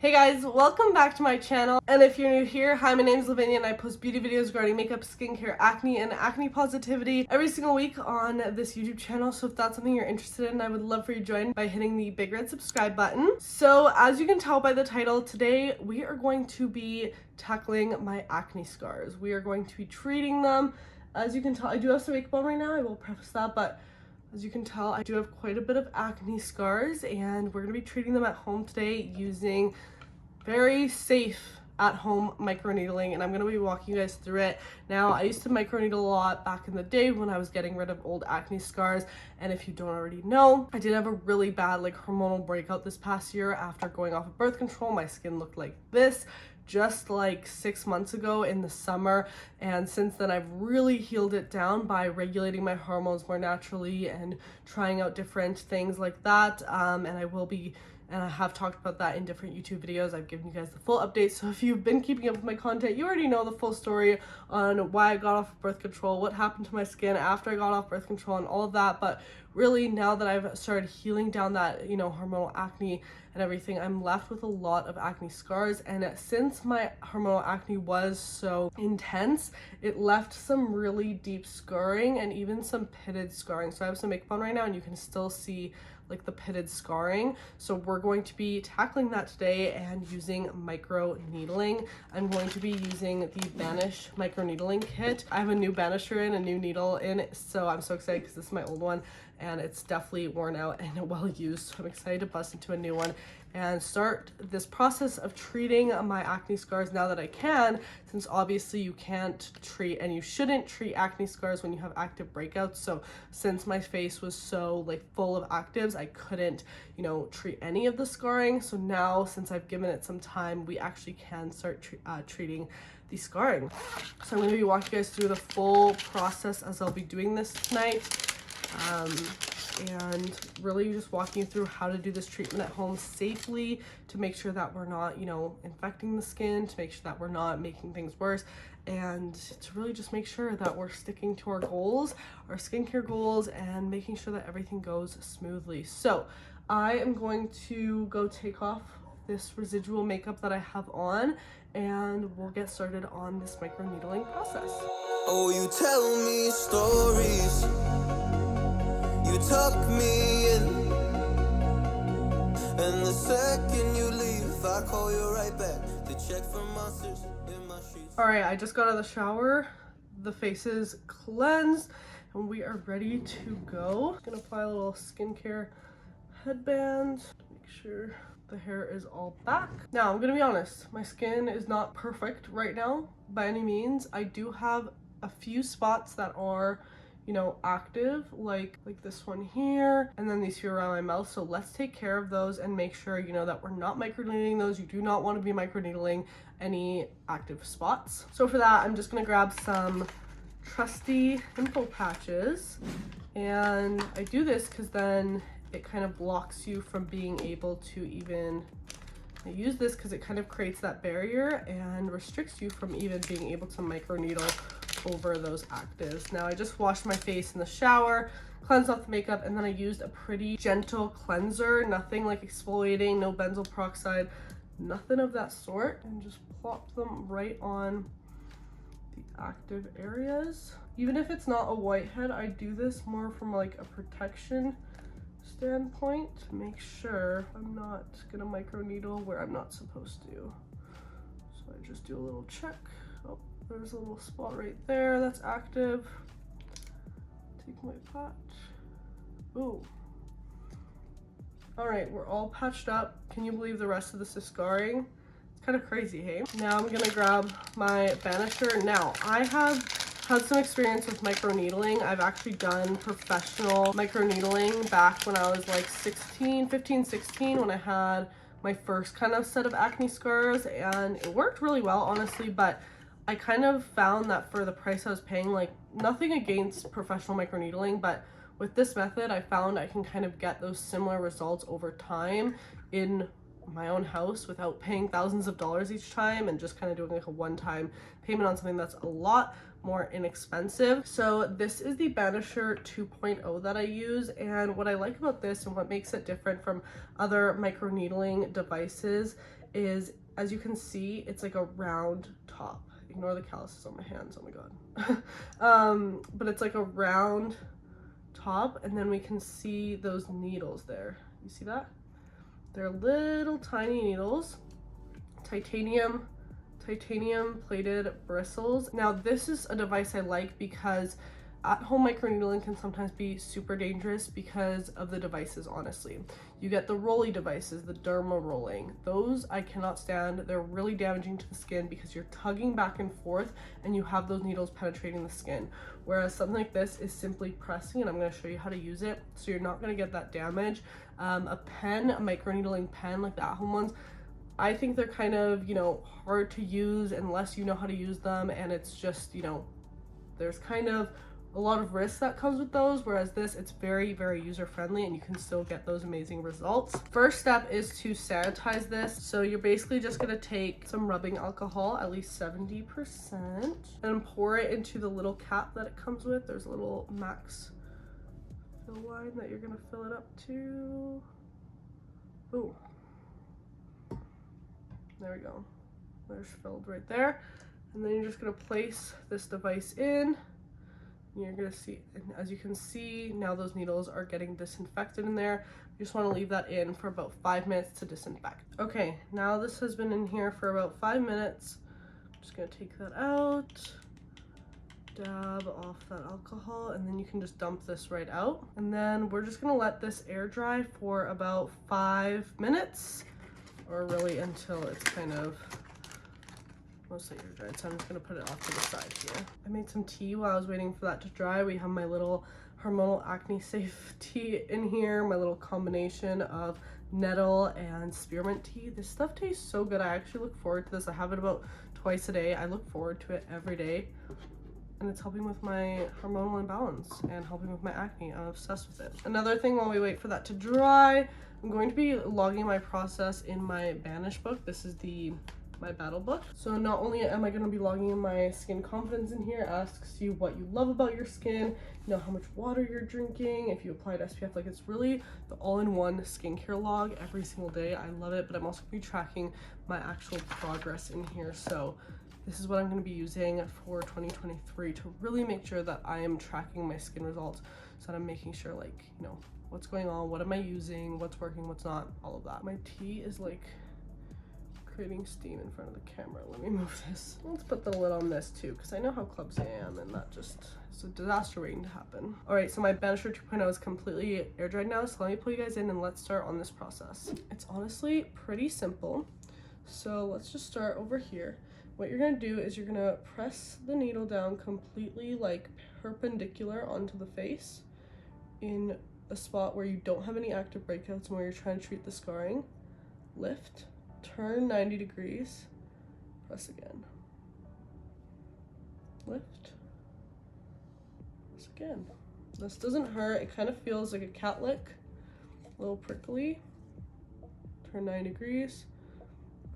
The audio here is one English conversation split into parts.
Hey guys, welcome back to my channel. And if you're new here, hi, my name is Lavinia and I post beauty videos regarding makeup, skincare, acne, and acne positivity every single week on this YouTube channel. So if that's something you're interested in, I would love for you to join by hitting the big red subscribe button. So as you can tell by the title, today we are going to be tackling my acne scars. We are going to be treating them. As you can tell, I do have some makeup on right now, I will preface that, but as you can tell, I do have quite a bit of acne scars and we're going to be treating them at home today using very safe at-home microneedling, and I'm going to be walking you guys through it. Now, I used to microneedle a lot back in the day when I was getting rid of old acne scars, and if you don't already know, I did have a really bad hormonal breakout this past year after going off of birth control. My skin looked like this just like 6 months ago in the summer, and since then I've really healed it down by regulating my hormones more naturally and trying out different things like that, and I have talked about that in different YouTube videos. I've given you guys the full update, so if you've been keeping up with my content, you already know the full story on why I got off of birth control, what happened to my skin after I got off birth control, and all of that. But really, now that I've started healing down that, hormonal acne and everything, I'm left with a lot of acne scars. And since my hormonal acne was so intense, it left some really deep scarring and even some pitted scarring. So I have some makeup on right now and you can still see the pitted scarring. So we're going to be tackling that today and using micro needling. I'm going to be using the Banish microneedling kit. I have a new banisher in, a new needle in, so I'm so excited because this is my old one and it's definitely worn out and well used. So I'm excited to bust into a new one and start this process of treating my acne scars now that I can, since obviously you can't treat and you shouldn't treat acne scars when you have active breakouts. So since my face was so full of actives, I couldn't, treat any of the scarring. So now, since I've given it some time, we actually can start treating the scarring. So I'm going to be walking you guys through the full process as I'll be doing this tonight. And really just walking you through how to do this treatment at home safely to make sure that we're not, infecting the skin, to make sure that we're not making things worse, and to really just make sure that we're sticking to our goals, our skincare goals, and making sure that everything goes smoothly. So I am going to go take off this residual makeup that I have on and we'll get started on this microneedling process. Oh, you tell me stories, you tuck me in, and the second you leave, I call you right back to check for monsters in my sheets. All right, I just got out of the shower. The face is cleansed and we are ready to go. I'm gonna apply a little skincare headband to make sure the hair is all back. Now, I'm gonna be honest, my skin is not perfect right now by any means. I do have a few spots that are active, like this one here, and then these few around my mouth. So let's take care of those and make sure that we're not microneedling those. You do not want to be microneedling any active spots. So for that, I'm just gonna grab some trusty info patches, and I do this because then it kind of blocks you from being able to even use this, because it kind of creates that barrier and restricts you from even being able to microneedle over those actives. Now, I just washed my face in the shower, cleansed off the makeup, and then I used a pretty gentle cleanser, nothing exfoliating, no benzoyl peroxide, nothing of that sort, and just plop them right on the active areas. Even if it's not a whitehead, I do this more from a protection standpoint to make sure I'm not gonna microneedle where I'm not supposed to. So I just do a little check. Oh, there's a little spot right there that's active. Take my patch. Ooh. All right, we're all patched up. Can you believe the rest of this is scarring? It's kind of crazy, hey? Now I'm gonna grab my banisher. Now, I have had some experience with microneedling. I've actually done professional microneedling back when I was 15, 16, when I had my first kind of set of acne scars, and it worked really well, honestly, but I kind of found that for the price I was paying, nothing against professional microneedling, but with this method, I found I can kind of get those similar results over time in my own house without paying thousands of dollars each time, and just kind of doing a one-time payment on something that's a lot more inexpensive. So this is the Banisher 2.0 that I use, and what I like about this and what makes it different from other microneedling devices is, as you can see, it's like a round top. Ignore the calluses on my hands, oh my god. But it's like a round top, and then we can see those needles there. You see that? They're little tiny needles, titanium plated bristles. Now this is a device I like because at-home microneedling can sometimes be super dangerous because of the devices, honestly. You get the rolly devices, the derma rolling. Those I cannot stand. They're really damaging to the skin because you're tugging back and forth and you have those needles penetrating the skin. Whereas something like this is simply pressing, and I'm going to show you how to use it so you're not going to get that damage. A pen, a microneedling pen like the at-home ones, I think they're kind of, you know, hard to use unless you know how to use them, and it's just, you know, there's kind of a lot of risk that comes with those, whereas this, it's very, very user-friendly and you can still get those amazing results. First step is to sanitize this. So you're basically just gonna take some rubbing alcohol, at least 70%, and pour it into the little cap that it comes with. There's a little max fill line that you're gonna fill it up to. Ooh. There we go. There's filled right there. And then you're just gonna place this device in. You're gonna see, and as you can see, now those needles are getting disinfected in there. You just want to leave that in for about 5 minutes to disinfect. Okay, now this has been in here for about 5 minutes. I'm just gonna take that out, dab off that alcohol, and then you can just dump this right out. And then we're just gonna let this air dry for about 5 minutes, or really until it's kind of mostly air dried, so I'm just gonna put it off to the side here. I made some tea while I was waiting for that to dry. We have my little Hormonal acne safe tea in here, my little combination of nettle and spearmint tea. This stuff tastes so good. I actually look forward to this. I have it about twice a day. I look forward to it every day, and it's helping with my hormonal imbalance and helping with my acne. I'm obsessed with it. Another thing, while we wait for that to dry, I'm going to be logging my process in my Banish book. This is my battle book. So not only am I going to be logging in my skin confidence in here, asks you what you love about your skin, you know, how much water you're drinking, if you applied SPF. Like, it's really the all-in-one skincare log every single day. I love it, but I'm also going to be tracking my actual progress in here. So this is what I'm going to be using for 2023 to really make sure that I am tracking my skin results, so that I'm making sure, like, you know, what's going on, what am I using, what's working, what's not, all of that. My tea is like creating steam in front of the camera. Let me move this. Let's put the lid on this too, because I know how clumsy I am, and that just is a disaster waiting to happen. All right, so my Banisher 2.0 is completely air dried now, so let me pull you guys in and let's start on this process. It's honestly pretty simple. So let's just start over here. What you're gonna do is you're gonna press the needle down completely, like perpendicular onto the face in a spot where you don't have any active breakouts and where you're trying to treat the scarring. Lift, turn 90 degrees, press again. Lift, press again. This doesn't hurt. It kind of feels like a cat lick, a little prickly. Turn 90 degrees,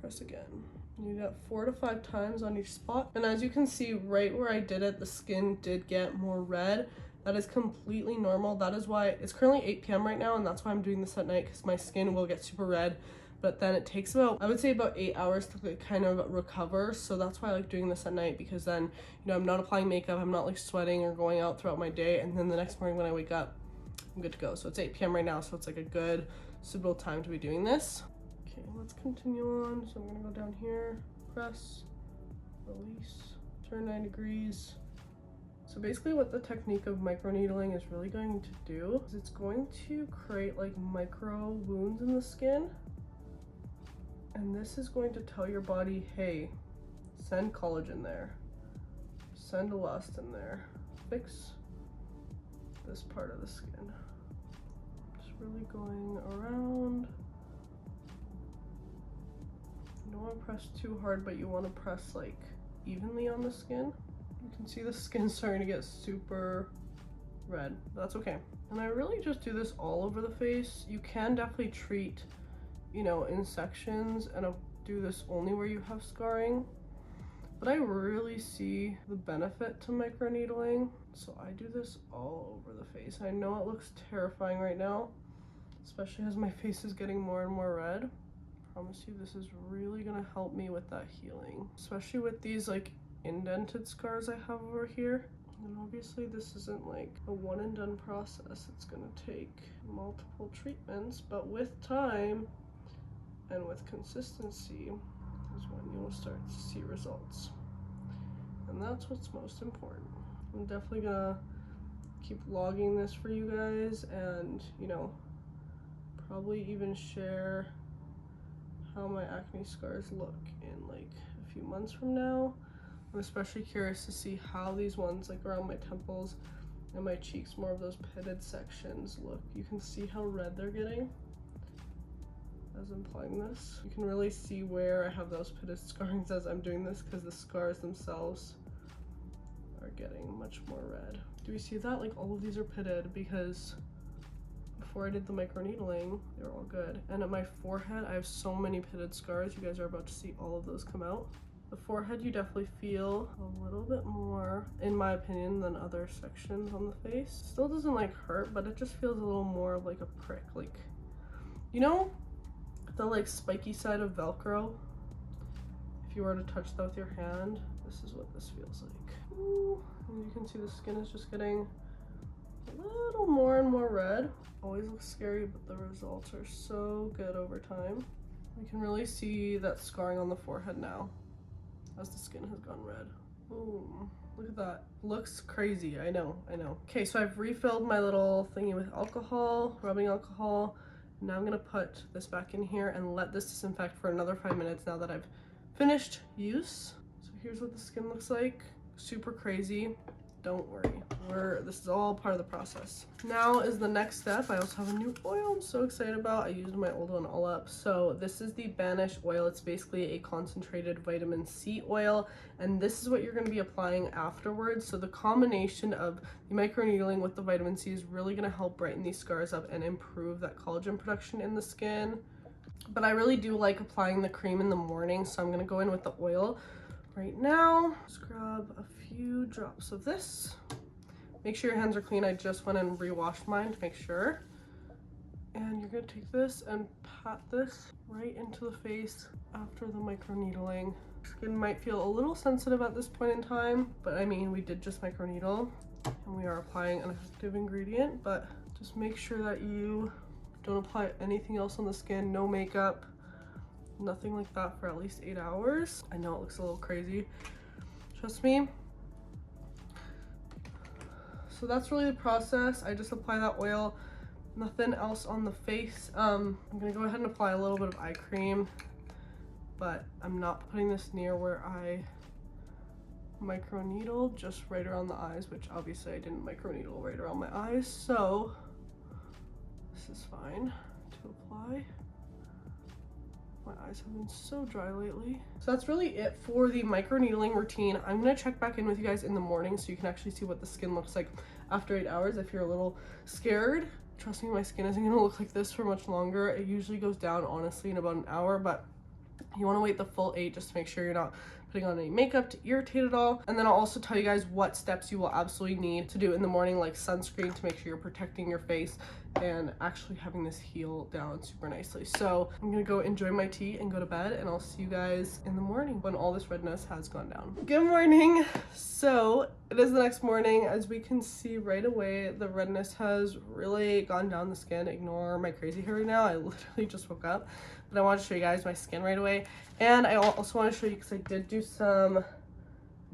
press again. You do that 4 to 5 times on each spot. And as you can see, right where I did it, the skin did get more red. That is completely normal. That is why it's currently 8 p.m. right now, and that's why I'm doing this at night, because my skin will get super red. But then it takes about, I would say about 8 hours to like kind of recover. So that's why I like doing this at night, because then, you know, I'm not applying makeup, I'm not like sweating or going out throughout my day. And then the next morning when I wake up, I'm good to go. So it's 8 p.m. right now, so it's like a good suitable time to be doing this. Okay, let's continue on. So I'm gonna go down here, press, release, turn 9 degrees. So basically what the technique of microneedling is really going to do is it's going to create like micro wounds in the skin. And this is going to tell your body, hey, send collagen there, send elastin there, fix this part of the skin. Just really going around. You don't want to press too hard, but you want to press like evenly on the skin. You can see the skin starting to get super red. That's okay. And I really just do this all over the face. You can definitely treat, you know, in sections, and I'll do this only where you have scarring. But I really see the benefit to microneedling, so I do this all over the face. I know it looks terrifying right now, especially as my face is getting more and more red. promise you this is really gonna help me with that healing, especially with these like indented scars I have over here. And obviously this isn't like a one and done process. It's gonna take multiple treatments, but with time and with consistency is when you will start to see results. And that's what's most important. I'm definitely gonna keep logging this for you guys, and you know, probably even share how my acne scars look in like a few months from now. I'm especially curious to see how these ones like around my temples and my cheeks, more of those pitted sections, look. You can see how red they're getting as I'm applying this. You can really see where I have those pitted scarrings as I'm doing this, because the scars themselves are getting much more red. Do we see that? Like all of these are pitted because before I did the microneedling, they were all good. And at my forehead, I have so many pitted scars. You guys are about to see all of those come out. The forehead, you definitely feel a little bit more, in my opinion, than other sections on the face. Still doesn't like hurt, but it just feels a little more of like a prick. Like, you know, the like spiky side of Velcro? If you were to touch that with your hand, this is what this feels like. Ooh. And you can see the skin is just getting a little more and more red. Always looks scary, but the results are so good over time. You can really see that scarring on the forehead now as the skin has gone red. Boom. Look at that. Looks crazy. I know. Okay, so I've refilled my little thingy with alcohol, rubbing alcohol. Now I'm gonna put this back in here and let this disinfect for another 5 minutes now that I've finished use. So here's what the skin looks like. Super crazy. Don't worry, this is all part of the process. Now is the next step. I also have a new oil I'm so excited about. I used my old one all up. So this is the Banish oil. It's basically a concentrated vitamin C oil, and this is what you're going to be applying afterwards. So the combination of the microneedling with the vitamin C is really going to help brighten these scars up and improve that collagen production in the skin. But I really do like applying the cream in the morning, so I'm going to go in with the oil right now. Just grab a few drops of this. Make sure your hands are clean. I just went and re-washed mine to make sure. And you're gonna take this and pat this right into the face after the microneedling. Skin might feel a little sensitive at this point in time, but I mean, we did just microneedle and we are applying an active ingredient, but just make sure that you don't apply anything else on the skin, no makeup, nothing like that for at least 8 hours. I know it looks a little crazy, trust me. So that's really the process. I just apply that oil, nothing else on the face. I'm gonna go ahead and apply a little bit of eye cream, but I'm not putting this near where I microneedle, just right around the eyes, which obviously I didn't microneedle right around my eyes, so this is fine to apply. My eyes have been so dry lately. So that's really it for the microneedling routine. I'm gonna check back in with you guys in the morning so you can actually see what the skin looks like after 8 hours. If you're a little scared, trust me, my skin isn't gonna look like this for much longer. It usually goes down honestly in about an hour, but you wanna wait the full 8 just to make sure you're not putting on any makeup to irritate it all. And then I'll also tell you guys what steps you will absolutely need to do in the morning, like sunscreen to make sure you're protecting your face and actually having this heal down super nicely. So I'm gonna go enjoy my tea and go to bed, and I'll see you guys in the morning when all this redness has gone down. Good morning. So it is the next morning. As we can see right away, the redness has really gone down the skin. Ignore my crazy hair right now. I literally just woke up, but I want to show you guys my skin right away. And I also want to show you, because I did do some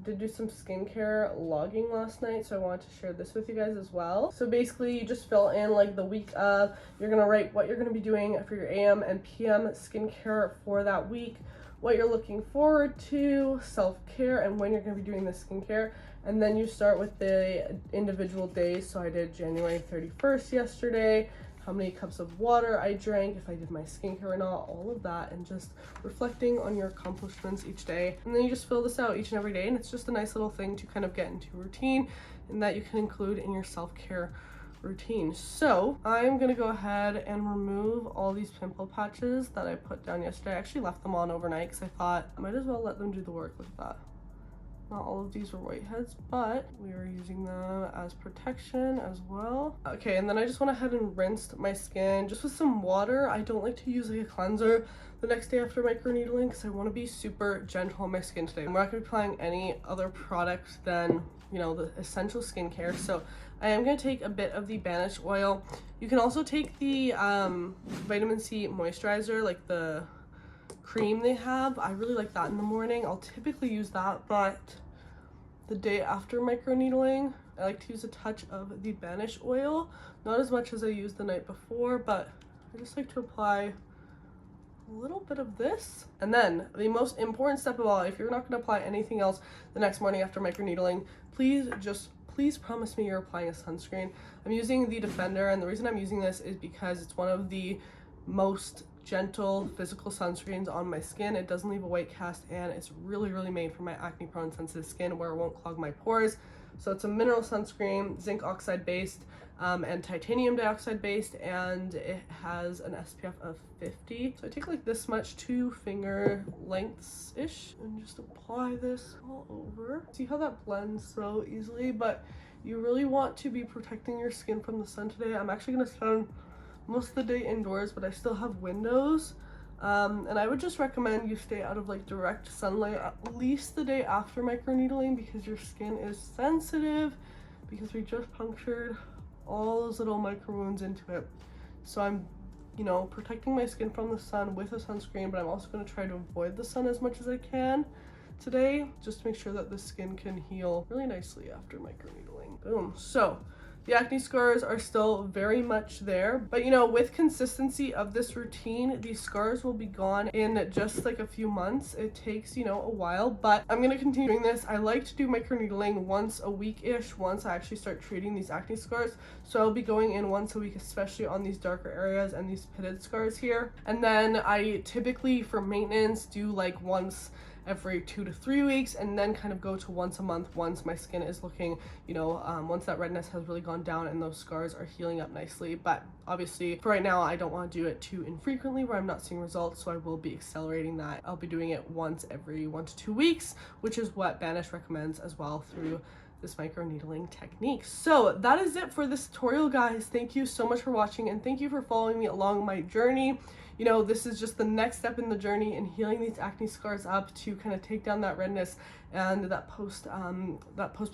skincare logging last night, so I wanted to share this with you guys as well. So basically you just fill in like the week of, you're gonna write what you're gonna be doing for your AM and PM skincare for that week, what you're looking forward to, self-care, and when you're gonna be doing the skincare. And then you start with the individual days. So I did January 31st yesterday, how many cups of water I drank, if I did my skincare or not, all of that, and just reflecting on your accomplishments each day. And then you just fill this out each and every day, and it's just a nice little thing to kind of get into a routine and that you can include in your self-care routine. So I'm gonna go ahead and remove all these pimple patches that I put down yesterday. I actually left them on overnight because I thought I might as well let them do the work. Look at that. Not all of these are whiteheads, but we are using them as protection as well. Okay, and then I just went ahead and rinsed my skin just with some water. I don't like to use like a cleanser the next day after microneedling because I want to be super gentle on my skin today. I'm not going to be applying any other product than, you know, the essential skincare. So I am going to take a bit of the Banish oil. You can also take the vitamin C moisturizer, like the cream they have. I really like that in the morning. I'll typically use that, but the day after microneedling, I like to use a touch of the Banish oil. Not as much as I used the night before, but I just like to apply a little bit of this. And then the most important step of all, if you're not going to apply anything else the next morning after microneedling, please promise me you're applying a sunscreen. I'm using the Defender, and the reason I'm using this is because it's one of the most gentle physical sunscreens on my skin. It doesn't leave a white cast, and it's really made for my acne prone sensitive skin where it won't clog my pores. So it's a mineral sunscreen, zinc oxide based and titanium dioxide based, and it has an SPF of 50. So I take like this much, 2 finger lengths ish, and just apply this all over. See how that blends so easily? But you really want to be protecting your skin from the sun today. I'm actually going to spend most of the day indoors, but I still have windows, and I would just recommend you stay out of like direct sunlight at least the day after microneedling, because your skin is sensitive, because we just punctured all those little micro wounds into it. So I'm, you know, protecting my skin from the sun with a sunscreen, but I'm also going to try to avoid the sun as much as I can today, just to make sure that the skin can heal really nicely after microneedling. Boom. So the acne scars are still very much there, but you know, with consistency of this routine, these scars will be gone in just like a few months. It takes, you know, a while, but I'm going to continue doing this. I like to do microneedling once a week-ish once I actually start treating these acne scars. So I'll be going in once a week, especially on these darker areas and these pitted scars here. And then I typically, for maintenance, do like once every 2 to 3 weeks, and then kind of go to once a month once my skin is looking, you know, once that redness has really gone down and those scars are healing up nicely. But obviously for right now, I don't want to do it too infrequently where I'm not seeing results, so I will be accelerating that. I'll be doing it once every 1 to 2 weeks, which is what Banish recommends as well through this microneedling technique. So that is it for this tutorial, guys. Thank you so much for watching, and thank you for following me along my journey. You know, this is just the next step in the journey in healing these acne scars up to kind of take down that redness and that post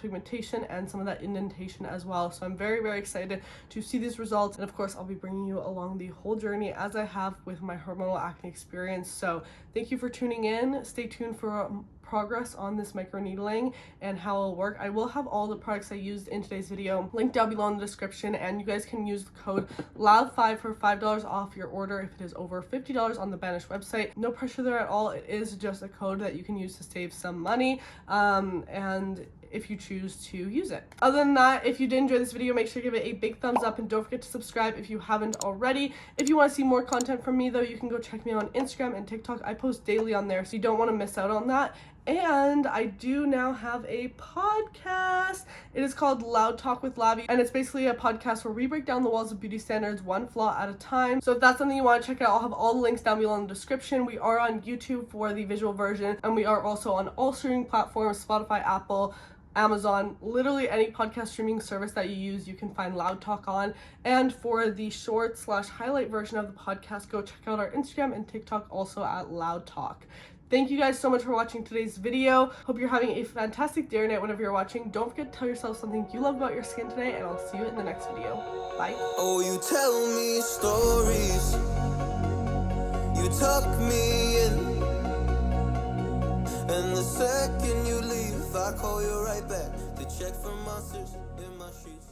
pigmentation and some of that indentation as well. So I'm very excited to see these results, and of course I'll be bringing you along the whole journey as I have with my hormonal acne experience. So thank you for tuning in. Stay tuned for progress on this microneedling and how it'll work. I will have all the products I used in today's video linked down below in the description, and you guys can use the code LOUD5 for $5 off your order if it is over $50 on the Banish website. No pressure there at all. It is just a code that you can use to save some money, and if you choose to use it. Other than that, if you did enjoy this video, make sure to give it a big thumbs up, and don't forget to subscribe if you haven't already. If you want to see more content from me though, you can go check me out on Instagram and TikTok. I post daily on there, so you don't want to miss out on that. And I do now have a podcast. It is called Loud Talk with Lavi, and it's basically a podcast where we break down the walls of beauty standards one flaw at a time. So if that's something you want to check out, I'll have all the links down below in the description. We are on YouTube for the visual version, and we are also on all streaming platforms: Spotify, Apple, Amazon, literally any podcast streaming service that you use, you can find Loud Talk on. And for the short/highlight version of the podcast, go check out our Instagram and TikTok also at Loud Talk. Thank you guys so much for watching today's video. Hope you're having a fantastic day or night whenever you're watching. Don't forget to tell yourself something you love about your skin today, and I'll see you in the next video. Bye. Oh, you tell me stories, you tuck me in, and the second you leave, I call you right back to check for monsters in my sheets.